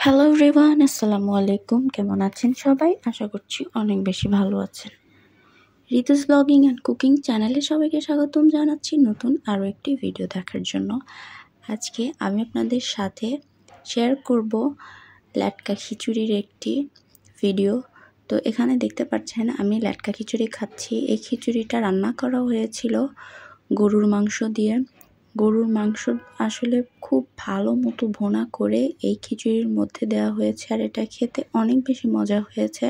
Hello everyone, আসসালামু আলাইকুম। কেমন আছেন সবাই? আশা করছি অনেক বেশি ভালো আছেন। রিতুস ব্লগিং অ্যান্ড কুকিং চ্যানেলে সবাইকে স্বাগতম জানাচ্ছি নতুন আরও একটি ভিডিও দেখার জন্য। আজকে আমি আপনাদের সাথে শেয়ার করব ল্যাটকা খিচুড়ির একটি ভিডিও। তো এখানে দেখতে পাচ্ছেন আমি ল্যাটকা খিচুড়ি খাচ্ছি। এই খিচুড়িটা রান্না করা হয়েছিল গরুর মাংস দিয়ে। গরুর মাংস আসলে খুব ভালো মতো ভুনা করে এই খিচুড়ির মধ্যে দেওয়া হয়েছে, আর এটা খেতে অনেক বেশি মজা হয়েছে।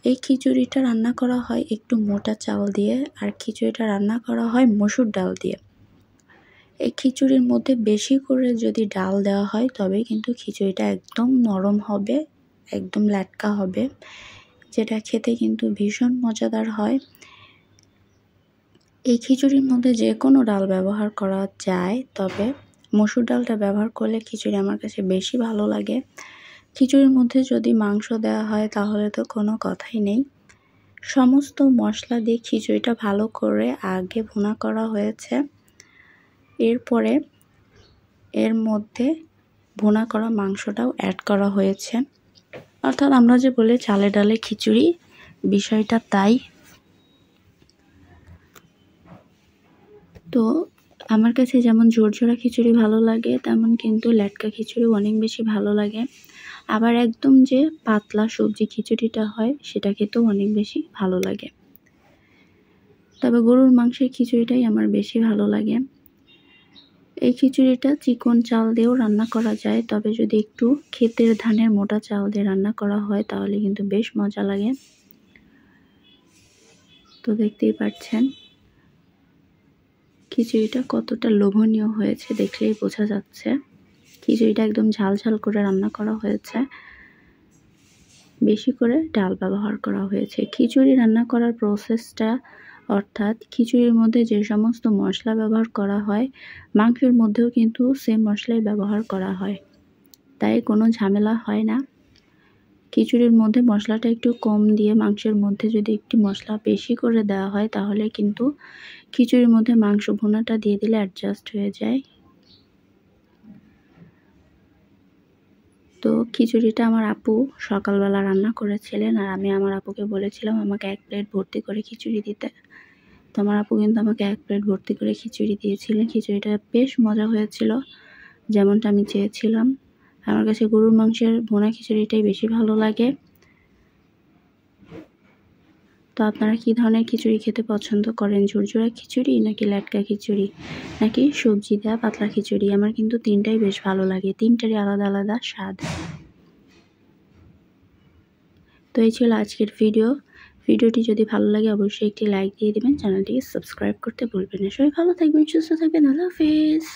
এই খিচুড়িটা রান্না করা হয় একটু মোটা চাল দিয়ে, আর খিচুড়িটা রান্না করা হয় মসুর ডাল দিয়ে। এই খিচুড়ির মধ্যে বেশি করে যদি ডাল দেওয়া হয় তবে কিন্তু খিচুড়িটা একদম নরম হবে, একদম ল্যাটকা হবে, যেটা খেতে কিন্তু ভীষণ মজাদার হয়। এই খিচুড়ির মধ্যে যে কোনো ডাল ব্যবহার করা যায়, তবে মসুর ডালটা ব্যবহার করলে খিচুড়ি আমার কাছে বেশি ভালো লাগে। খিচুড়ির মধ্যে যদি মাংস দেওয়া হয় তাহলে তো কোনো কথাই নেই। সমস্ত মশলা দিয়ে খিচুড়িটা ভালো করে আগে ভুনা করা হয়েছে, এরপরে এর মধ্যে ভুনা করা মাংসটাও অ্যাড করা হয়েছে। অর্থাৎ আমরা যে বলি চালে ডালে খিচুড়ি, বিষয়টা তাই। তো আমার কাছে যেমন ঝরঝরা খিচুড়ি ভালো লাগে, তেমন কিন্তু ল্যাটকা খিচুড়ি অনেক বেশি ভালো লাগে। আবার একদম যে পাতলা সবজি খিচুড়িটা হয় সেটা খেতেও অনেক বেশি ভালো লাগে। তবে গরুর মাংসের খিচুড়িটাই আমার বেশি ভালো লাগে। এই খিচুড়িটা চিকন চাল দিয়েও রান্না করা যায়, তবে যদি একটু ক্ষেতের ধানের মোটা চাল দিয়ে রান্না করা হয় তাহলে কিন্তু বেশ মজা লাগে। তো দেখতেই পাচ্ছেন খিচুড়িটা কতটা লোভনীয় হয়েছে, দেখলেই বোঝা যাচ্ছে। খিচুড়িটা একদম ঝাল ঝাল করে রান্না করা হয়েছে, বেশি করে ডাল ব্যবহার করা হয়েছে। খিচুড়ি রান্না করার প্রসেসটা, অর্থাৎ খিচুড়ির মধ্যে যে সমস্ত মশলা ব্যবহার করা হয় মাংসের মধ্যেও কিন্তু সেম মশলাই ব্যবহার করা হয়, তাই কোনো ঝামেলা হয় না। খিচুড়ির মধ্যে মশলাটা একটু কম দিয়ে মাংসের মধ্যে যদি একটু মশলা বেশি করে দেওয়া হয় তাহলে কিন্তু খিচুড়ির মধ্যে মাংস ভুনাটা দিয়ে দিলে অ্যাডজাস্ট হয়ে যায়। তো খিচুড়িটা আমার আপু সকালবেলা রান্না করেছিলেন, আর আমি আমার আপুকে বলেছিলাম আমাকে 1 প্লেট ভর্তি করে খিচুড়ি দিতে। তো আমার আপু কিন্তু আমাকে 1 প্লেট ভর্তি করে খিচুড়ি দিয়েছিলেন। খিচুড়িটা বেশ মজা হয়েছিল, যেমনটা আমি চেয়েছিলাম। আমার কাছে গরুর মাংসের ভুনা খিচুড়িটাই বেশি ভালো লাগে। তো আপনারা কী ধরনের খিচুড়ি খেতে পছন্দ করেন? ঝুরঝুরা খিচুড়ি, নাকি ল্যাটকা খিচুড়ি, নাকি সবজি দেওয়া পাতলা খিচুড়ি? আমার কিন্তু তিনটাই বেশ ভালো লাগে, তিনটারই আলাদা আলাদা স্বাদ। তো এই ছিল আজকের ভিডিওটি যদি ভালো লাগে অবশ্যই একটি লাইক দিয়ে দেবেন, চ্যানেলটিকে সাবস্ক্রাইব করতে ভুলবেন না। সবাই ভালো থাকবেন, সুস্থ থাকবেন। আল্লাহ হাফেজ।